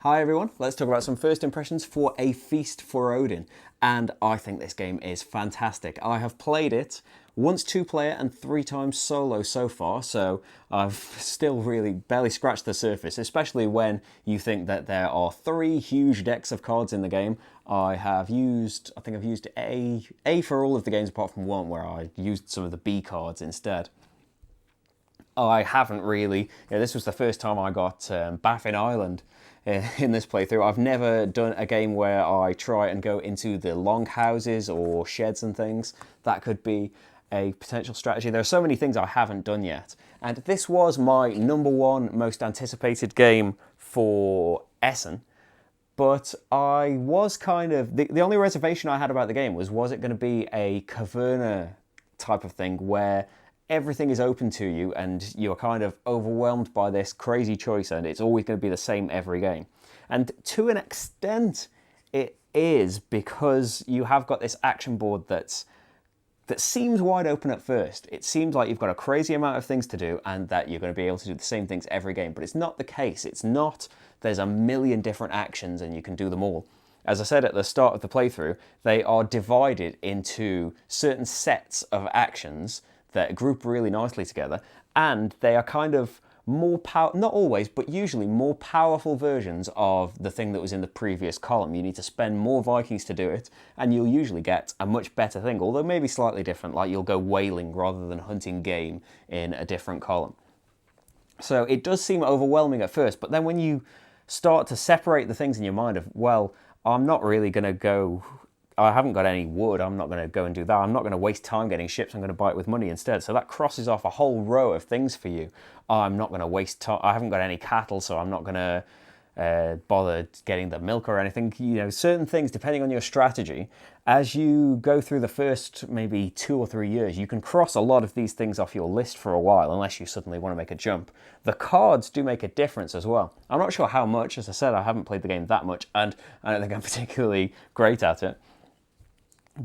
Hi everyone, let's talk about some first impressions for A Feast for Odin. And I think this game is fantastic. I have played it once 2-player and 3 times solo so far, so I've still really barely scratched the surface, especially when you think that there are 3 huge decks of cards in the game. I think I've used A for all of the games apart from one where I used some of the B cards instead. I haven't really, this was the first time I got Baffin Island in this playthrough. I've never done a game where I try and go into the long houses or sheds and things. That could be a potential strategy. There are so many things I haven't done yet. And this was my #1 most anticipated game for Essen. But I was kind of, the only reservation I had about the game was it going to be a Caverna type of thing where everything is open to you and you're kind of overwhelmed by this crazy choice and it's always going to be the same every game. And to an extent it is, because you have got this action board that seems wide open at first. It seems like you've got a crazy amount of things to do and that you're going to be able to do the same things every game, but it's not the case. It's not, there's a million different actions and you can do them all. As I said at the start of the playthrough, they are divided into certain sets of actions that group really nicely together, and they are kind of more not always, but usually more powerful versions of the thing that was in the previous column. You need to spend more Vikings to do it, and you'll usually get a much better thing, although maybe slightly different, like you'll go whaling rather than hunting game in a different column. So it does seem overwhelming at first, but then when you start to separate the things in your mind of, well, I'm not really going to go, I haven't got any wood, I'm not going to go and do that. I'm not going to waste time getting ships, I'm going to buy it with money instead. So that crosses off a whole row of things for you. I'm not going to waste time, I haven't got any cattle, so I'm not going to bother getting the milk or anything. Certain things, depending on your strategy, as you go through the first maybe 2 or 3 years, you can cross a lot of these things off your list for a while, unless you suddenly want to make a jump. The cards do make a difference as well. I'm not sure how much. As I said, I haven't played the game that much, and I don't think I'm particularly great at it.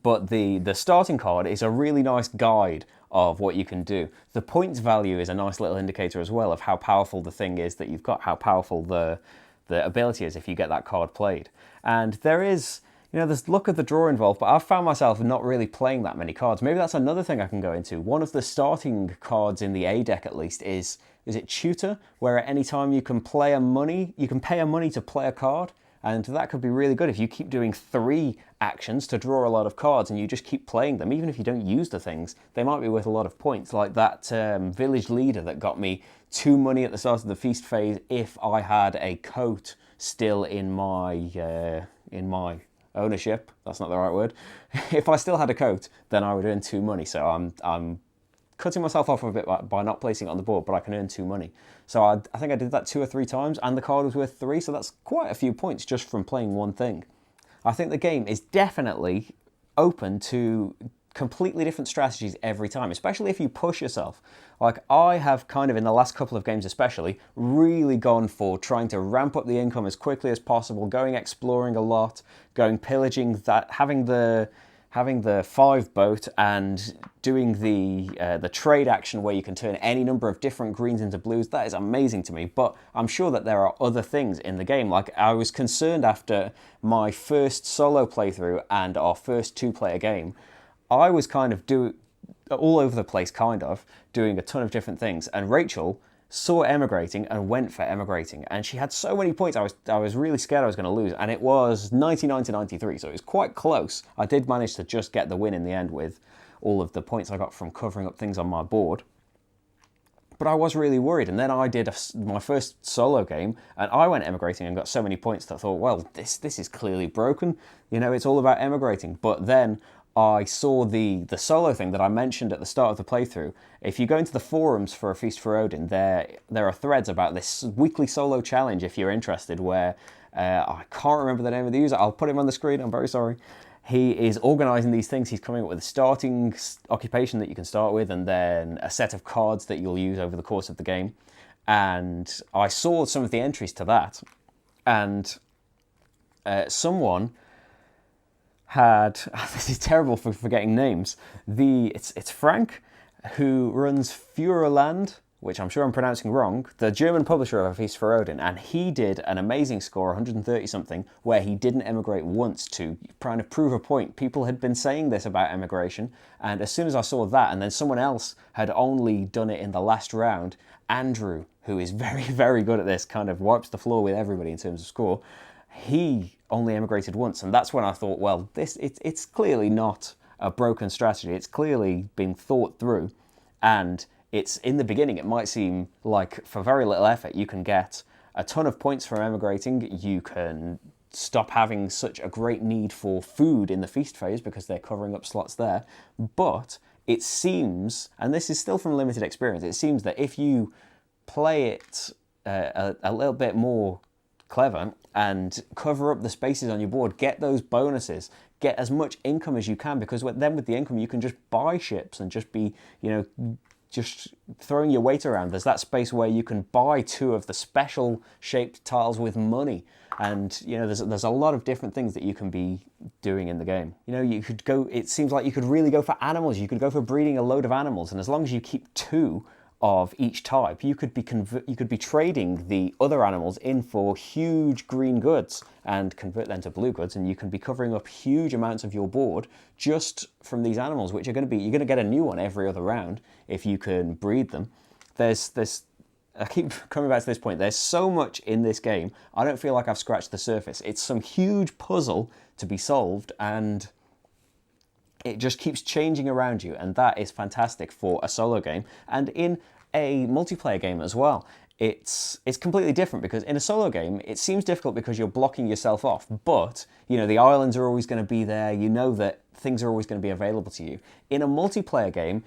But the starting card is a really nice guide of what you can do. The points value is a nice little indicator as well of how powerful the thing is that you've got, how powerful the ability is if you get that card played. And there is, there's luck of the draw involved, but I've found myself not really playing that many cards. Maybe that's another thing I can go into. One of the starting cards in the A deck at least is it Tutor, where at any time you can pay a money to play a card. And that could be really good if you keep doing 3 actions to draw a lot of cards and you just keep playing them. Even if you don't use the things, they might be worth a lot of points. Like that village leader that got me 2 money at the start of the feast phase if I had a coat still in my ownership. That's not the right word. If I still had a coat, then I would earn 2 money. So I'm cutting myself off a bit by not placing it on the board, but I can earn 2 money. So I think I did that 2 or 3 times, and the card was worth 3, so that's quite a few points just from playing one thing. I think the game is definitely open to completely different strategies every time, especially if you push yourself. Like I have kind of, in the last couple of games especially, really gone for trying to ramp up the income as quickly as possible, going exploring a lot, going pillaging, having the 5 boat and doing the trade action where you can turn any number of different greens into blues. That is amazing to me, but I'm sure that there are other things in the game. Like I was concerned after my first solo playthrough and our first 2-player game, I was kind of all over the place, doing a ton of different things, and Rachel saw emigrating and went for emigrating, and she had so many points I was really scared I was going to lose, and it was 99 to 93, so it was quite close. I did manage to just get the win in the end with all of the points I got from covering up things on my board, but I was really worried. And then I did my first solo game and I went emigrating and got so many points that I thought, well, this is clearly broken, it's all about emigrating. But then I saw the solo thing that I mentioned at the start of the playthrough. If you go into the forums for A Feast for Odin, there are threads about this weekly solo challenge if you're interested, where I can't remember the name of the user. I'll put him on the screen, I'm very sorry. He is organising these things. He's coming up with a starting occupation that you can start with, and then a set of cards that you'll use over the course of the game. And I saw some of the entries to that, and someone had, this is terrible for forgetting names, it's Frank, who runs Furorland which I'm sure I'm pronouncing wrong, the German publisher of A Feast for Odin, and he did an amazing score, 130 something, where he didn't emigrate once to trying to prove a point. People had been saying this about emigration, and as soon as I saw that, and then someone else had only done it in the last round, Andrew, who is very, very good at this, kind of wipes the floor with everybody in terms of score, he only emigrated once, and that's when I thought, well, it's clearly not a broken strategy. It's clearly been thought through, and it's in the beginning, it might seem like for very little effort, you can get a ton of points from emigrating. You can stop having such a great need for food in the feast phase because they're covering up slots there. But it seems, and this is still from limited experience, it seems that if you play it a little bit more clever and cover up the spaces on your board, get those bonuses, get as much income as you can, because then with the income you can just buy ships and just be, just throwing your weight around. There's that space where you can buy 2 of the special shaped tiles with money, and there's a lot of different things that you can be doing in the game. You could go, it seems like you could really go for animals. You could go for breeding a load of animals, and as long as you keep 2 of each type, you could be trading the other animals in for huge green goods and convert them to blue goods, and you can be covering up huge amounts of your board just from these animals, which you're going to get a new one every other round if you can breed them. I keep coming back to this point. There's so much in this game. I don't feel like I've scratched the surface. It's some huge puzzle to be solved, and it just keeps changing around you, and that is fantastic for a solo game. And in a multiplayer game as well, it's completely different, because in a solo game, it seems difficult because you're blocking yourself off, but, the islands are always going to be there, you know that things are always going to be available to you. In a multiplayer game,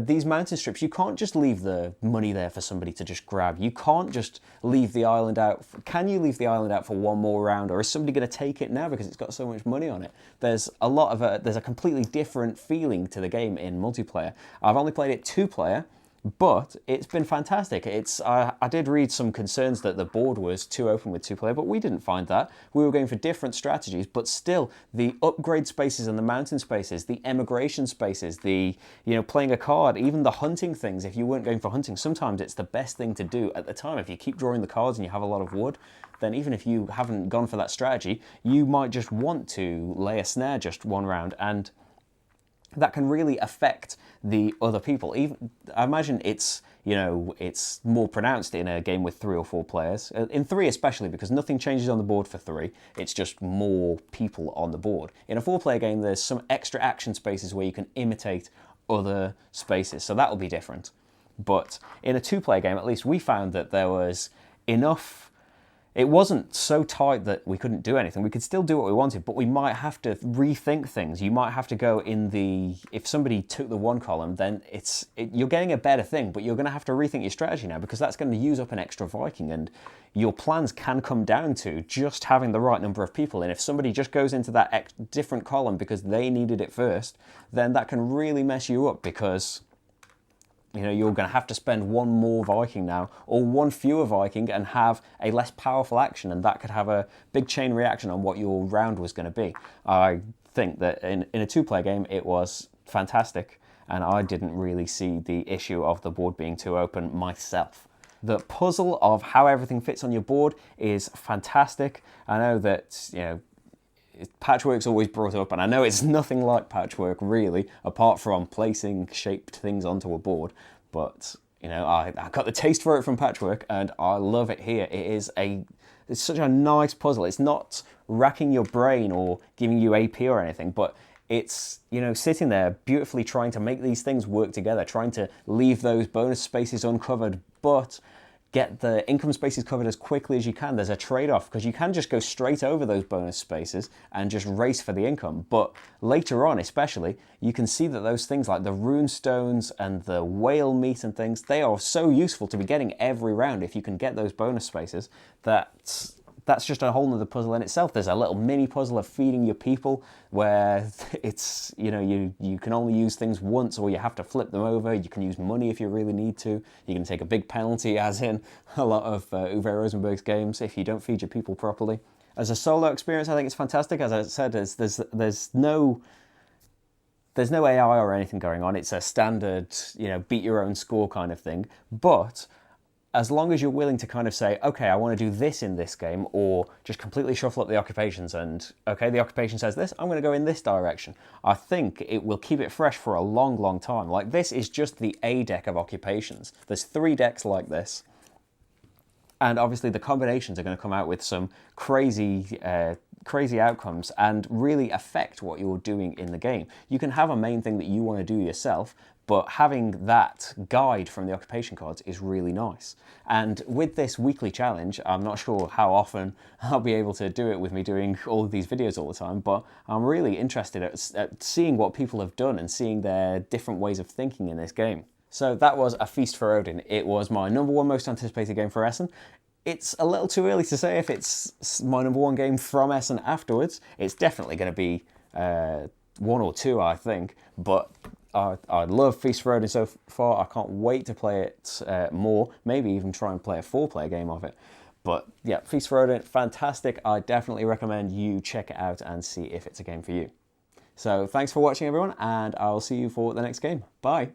these mountain strips, you can't just leave the money there for somebody to just grab. You can't just leave the island out. Can you leave the island out for one more round, or is somebody going to take it now because it's got so much money on it? There's a completely different feeling to the game in multiplayer. I've only played it 2-player, but it's been fantastic. I did read some concerns that the board was too open with 2-player, but we didn't find that. We were going for different strategies, but still, the upgrade spaces and the mountain spaces, the emigration spaces, the playing a card, even the hunting things. If you weren't going for hunting, sometimes it's the best thing to do at the time. If you keep drawing the cards and you have a lot of wood, then even if you haven't gone for that strategy, you might just want to lay a snare just one round, and that can really affect the other people. I imagine it's more pronounced in a game with 3 or 4 players. In 3 especially, because nothing changes on the board for 3. It's just more people on the board. In a 4-player game, there's some extra action spaces where you can imitate other spaces, so that'll be different. But in a 2-player game, at least, we found that there was enough. It wasn't so tight that we couldn't do anything. We could still do what we wanted, but we might have to rethink things. You might have to go if somebody took the 1 column, then you're getting a better thing, but you're going to have to rethink your strategy now, because that's going to use up an extra Viking, and your plans can come down to just having the right number of people. And if somebody just goes into that different column because they needed it first, then that can really mess you up, because you're going to have to spend 1 more Viking now, or 1 fewer Viking, and have a less powerful action, and that could have a big chain reaction on what your round was going to be. I think that in a 2-player game, it was fantastic, and I didn't really see the issue of the board being too open myself. The puzzle of how everything fits on your board is fantastic. I know that, Patchwork's always brought up, and I know it's nothing like Patchwork really, apart from placing shaped things onto a board, but I got the taste for it from Patchwork, and I love it here. It's such a nice puzzle. It's not racking your brain or giving you AP or anything, but it's sitting there beautifully trying to make these things work together, trying to leave those bonus spaces uncovered, but get the income spaces covered as quickly as you can. There's a trade-off, because you can just go straight over those bonus spaces and just race for the income. But later on, especially, you can see that those things like the rune stones and the whale meat and things, they are so useful to be getting every round if you can get those bonus spaces. That's just a whole nother puzzle in itself. There's a little mini puzzle of feeding your people, where it's, you can only use things once, or you have to flip them over. You can use money if you really need to. You can take a big penalty, as in a lot of Uwe Rosenberg's games, if you don't feed your people properly. As a solo experience, I think it's fantastic. As I said, there's no there's no AI or anything going on. It's a standard, you know, beat your own score kind of thing. But as long as you're willing to kind of say, okay, I want to do this in this game, or just completely shuffle up the occupations and, okay, the occupation says this, I'm going to go in this direction. I think it will keep it fresh for a long, long time. Like, this is just the A deck of occupations. There's 3 decks like this. And obviously the combinations are going to come out with some crazy outcomes and really affect what you're doing in the game. You can have a main thing that you want to do yourself, but having that guide from the occupation cards is really nice. And with this weekly challenge, I'm not sure how often I'll be able to do it with me doing all of these videos all the time, but I'm really interested at seeing what people have done and seeing their different ways of thinking in this game. So that was A Feast for Odin. It was my #1 most anticipated game for Essen. It's a little too early to say if it's my #1 game from Essen afterwards. It's definitely going to be 1 or 2, I think, but I love Feast for Odin so far. I can't wait to play it more, maybe even try and play a 4-player game of it. But yeah, Feast for Odin, fantastic. I definitely recommend you check it out and see if it's a game for you. So thanks for watching, everyone, and I'll see you for the next game. Bye.